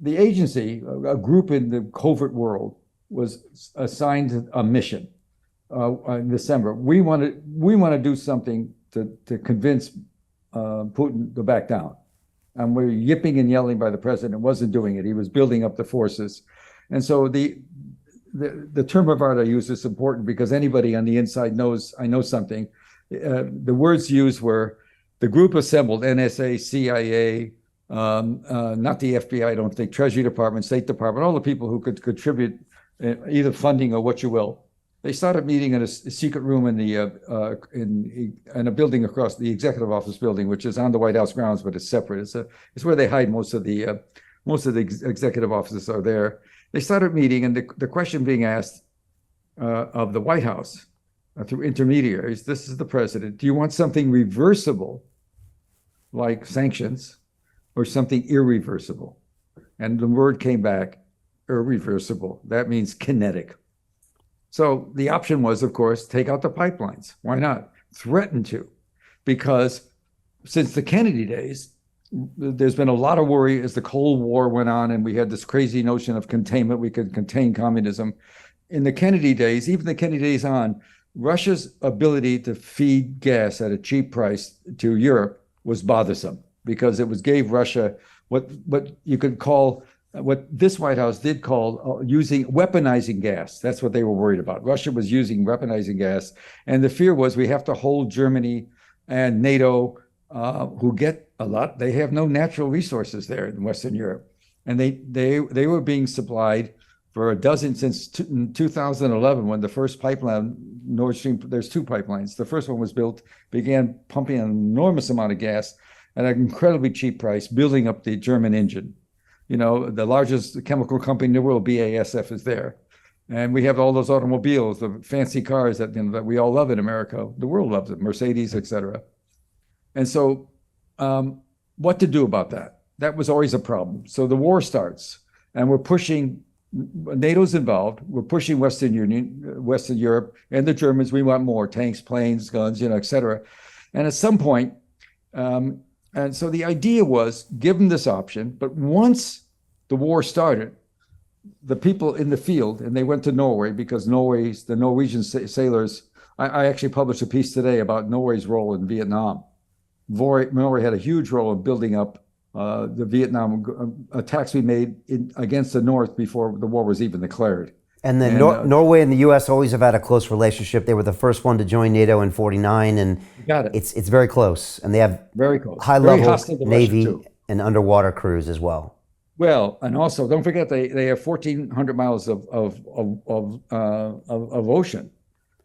the agency, a group in the covert world, was assigned a mission in December. We want to do something to convince Putin to back down. And we're yipping and yelling by the president. Wasn't doing it. He was building up the forces. And so the term of art I use is important because anybody on the inside knows I know something. The words used were the group assembled, NSA, CIA, not the FBI, I don't think, Treasury Department, State Department, all the people who could contribute either funding or what you will. They started meeting in a secret room in a building across the executive office building, which is on the White House grounds, but it's separate. It's where they hide most of the executive offices are there. They started meeting, and the question being asked of the White House through intermediaries, this is the president, do you want something reversible like sanctions or something irreversible? And the word came back, irreversible. That means kinetic. So the option was, of course, take out the pipelines. Why not? Threaten to. Because since the Kennedy days, there's been a lot of worry as the Cold War went on and we had this crazy notion of containment. We could contain communism. In the Kennedy days, even the Kennedy days on, Russia's ability to feed gas at a cheap price to Europe was bothersome because gave Russia what you could call, what this White House did call weaponizing gas. That's what they were worried about. Russia was using weaponizing gas. And the fear was we have to hold Germany and NATO, who get a lot. They have no natural resources there in Western Europe. And they were being supplied for a dozen since 2011, when the first pipeline, Nordstream, there's two pipelines. The first one was built, began pumping an enormous amount of gas at an incredibly cheap price, building up the German engine. You know, the largest chemical company in the world, BASF, is there. And we have all those automobiles, the fancy cars that we all love in America. The world loves it, Mercedes, et cetera. And so what to do about that? That was always a problem. So the war starts, and we're pushing, NATO's involved, we're pushing Western Europe, and the Germans, we want more tanks, planes, guns, et cetera. And at some point, and so the idea was, give them this option, but once the war started, the people in the field, and they went to Norway because the Norwegian sailors, I actually published a piece today about Norway's role in Vietnam. Norway had a huge role in building up the Vietnam attacks we made against the North before the war was even declared. And then Norway and the U.S. always have had a close relationship. They were the first one to join NATO in '49, and it's very close. And they have very close, high-level Navy and underwater crews as well. Well, and also don't forget they have 1,400 miles of ocean,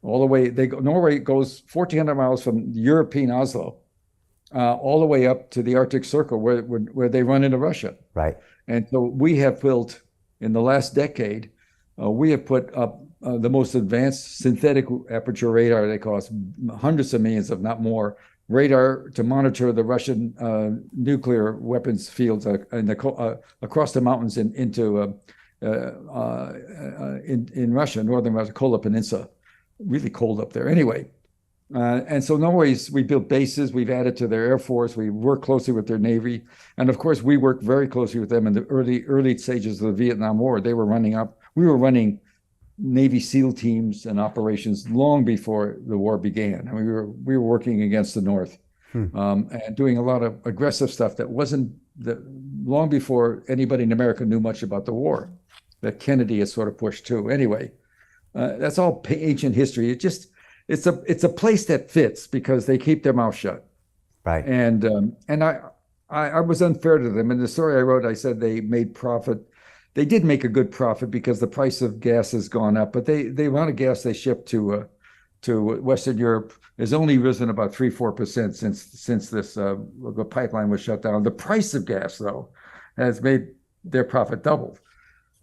all the way. Norway goes 1,400 miles from European Oslo, all the way up to the Arctic Circle, where they run into Russia. Right. And so we have built in the last decade. We have put up the most advanced synthetic aperture radar. They cost hundreds of millions, if not more, radar to monitor the Russian nuclear weapons fields across the mountains in Russia, northern Russia, Kola Peninsula. Really cold up there. Anyway, and so we built bases. We've added to their Air Force. We work closely with their Navy, and of course, we worked very closely with them in the early stages of the Vietnam War. We were running Navy SEAL teams and operations long before the war began. I mean, we were working against the North and doing a lot of aggressive stuff that wasn't long before anybody in America knew much about the war, that Kennedy has sort of pushed to. Anyway, that's all ancient history. It's a place that fits because they keep their mouth shut. Right. And I was unfair to them. In the story I wrote, I said they made profit. They did make a good profit because the price of gas has gone up, but the amount of gas they ship to Western Europe has only risen about 3-4% since this the pipeline was shut down. The price of gas, though, has made their profit doubled.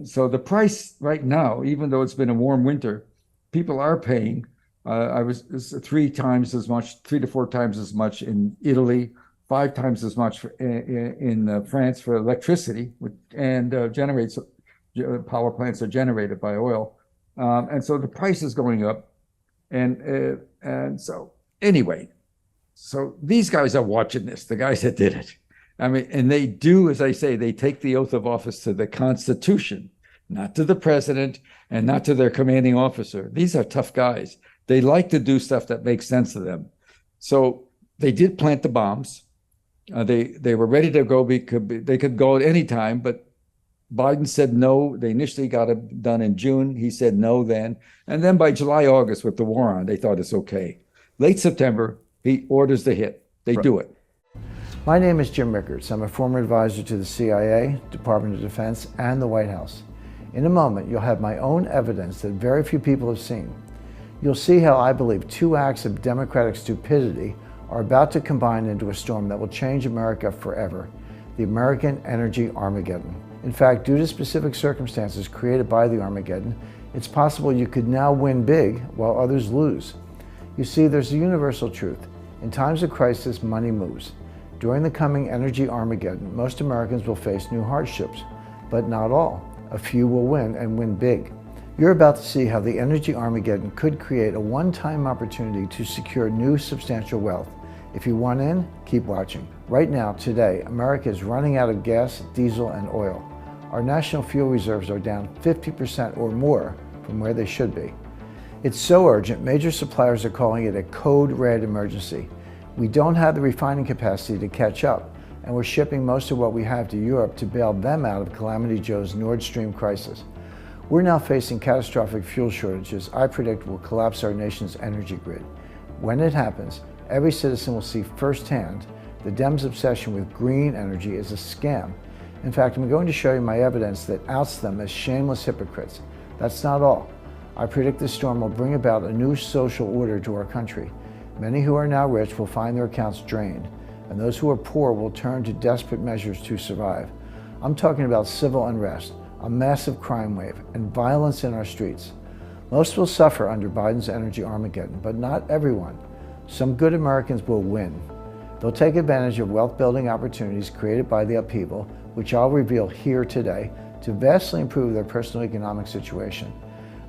So the price right now, even though it's been a warm winter, people are paying. It's 3 to 4 times as much in Italy, 5 times as much in France for electricity, and power plants are generated by oil, and so the price is going up, and so anyway, so these guys are watching this, the guys that did it, I mean, and they do, as I say, they take the oath of office to the Constitution, not to the president and not to their commanding officer. These are tough guys. They like to do stuff that makes sense to them. So they did plant the bombs. They were ready to go. They could go at any time, but Biden said no. They initially got it done in June. He said no then. And then by July, August, with the war on, they thought it's okay. Late September, he orders the hit. They do it. My name is Jim Rickards. I'm a former advisor to the CIA, Department of Defense, and the White House. In a moment, you'll have my own evidence that very few people have seen. You'll see how I believe two acts of democratic stupidity are about to combine into a storm that will change America forever, the American Energy Armageddon. In fact, due to specific circumstances created by the Armageddon, it's possible you could now win big while others lose. You see, there's a universal truth. In times of crisis, money moves. During the coming energy Armageddon, most Americans will face new hardships, but not all. A few will win and win big. You're about to see how the energy Armageddon could create a one-time opportunity to secure new substantial wealth. If you want in, keep watching. Right now, today, America is running out of gas, diesel, and oil. Our national fuel reserves are down 50% or more from where they should be. It's so urgent, major suppliers are calling it a code red emergency. We don't have the refining capacity to catch up, and we're shipping most of what we have to Europe to bail them out of Calamity Joe's Nordstream crisis. We're now facing catastrophic fuel shortages I predict will collapse our nation's energy grid. When it happens, every citizen will see firsthand the Dems' obsession with green energy is a scam. In fact, I'm going to show you my evidence that outs them as shameless hypocrites. That's not all. I predict this storm will bring about a new social order to our country. Many who are now rich will find their accounts drained, and those who are poor will turn to desperate measures to survive. I'm talking about civil unrest, a massive crime wave, and violence in our streets. Most will suffer under Biden's energy Armageddon, but not everyone. Some good Americans will win. They'll take advantage of wealth-building opportunities created by the upheaval, which I'll reveal here today, to vastly improve their personal economic situation.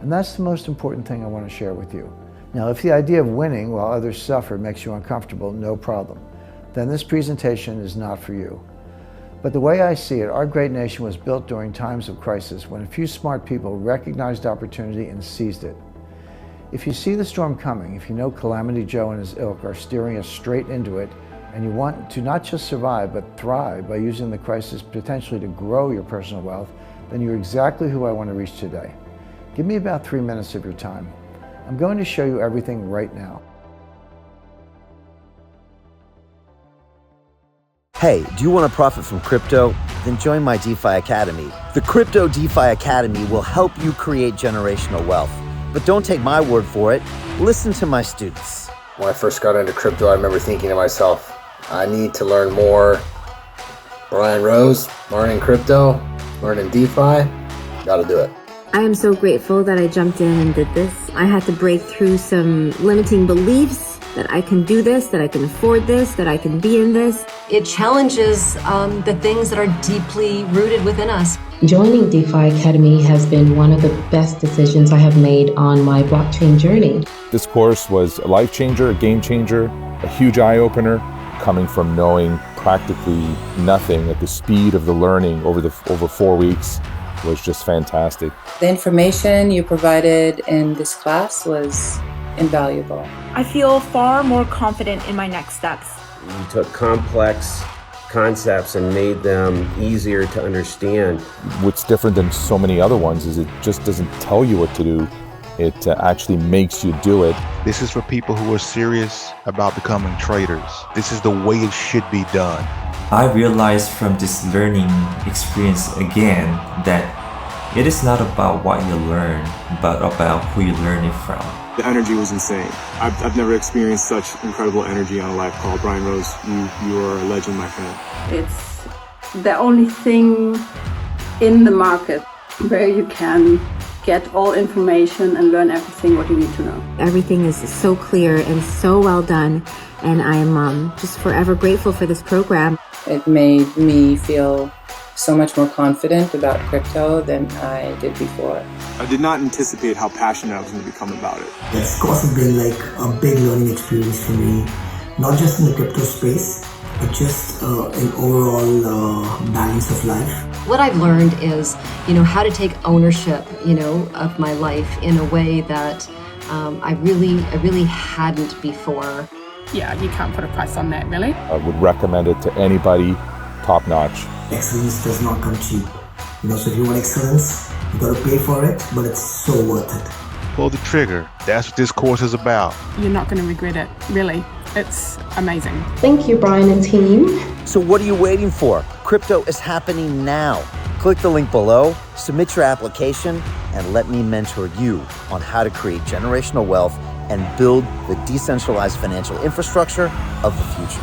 And that's the most important thing I want to share with you. Now, if the idea of winning while others suffer makes you uncomfortable, no problem. Then this presentation is not for you. But the way I see it, our great nation was built during times of crisis when a few smart people recognized opportunity and seized it. If you see the storm coming, if you know Calamity Joe and his ilk are steering us straight into it, and you want to not just survive, but thrive by using the crisis potentially to grow your personal wealth, then you're exactly who I want to reach today. Give me about 3 minutes of your time. I'm going to show you everything right now. Hey, do you want to profit from crypto? Then join my DeFi Academy. The Crypto DeFi Academy will help you create generational wealth. But don't take my word for it. Listen to my students. When I first got into crypto, I remember thinking to myself, I need to learn more. Brian Rose, learning crypto, learning DeFi, gotta do it. I am so grateful that I jumped in and did this. I had to break through some limiting beliefs that I can do this, that I can afford this, that I can be in this. It challenges the things that are deeply rooted within us. Joining DeFi Academy has been one of the best decisions I have made on my blockchain journey. This course was a life changer, a game changer, a huge eye-opener, coming from knowing practically nothing at the speed of the learning over 4 weeks was just fantastic. The information you provided in this class was invaluable. I feel far more confident in my next steps. You took complex concepts and made them easier to understand. What's different than so many other ones is it just doesn't tell you what to do. It actually makes you do it. This is for people who are serious about becoming traders. This is the way it should be done. I realized from this learning experience again that it is not about what you learn, but about who you learn it from. The energy was insane. I've never experienced such incredible energy on a live call. Brian Rose, you are a legend, my friend. It's the only thing in the market where you can get all information and learn everything what you need to know. Everything is so clear and so well done, and I'm just forever grateful for this program. It made me feel so much more confident about crypto than I did before. I did not anticipate how passionate I was going to become about it. This course has been like a big learning experience for me, not just in the crypto space, but just an overall balance of life. What I've learned is, how to take ownership, of my life in a way that I really hadn't before. Yeah, you can't put a price on that, really. I would recommend it to anybody, top notch. Excellence does not come cheap. So if you want excellence, you gotta pay for it, but it's so worth it. Pull the trigger. That's what this course is about. You're not going to regret it, really. It's amazing. Thank you, Brian and team. So what are you waiting for? Crypto is happening now. Click the link below, submit your application, and let me mentor you on how to create generational wealth and build the decentralized financial infrastructure of the future.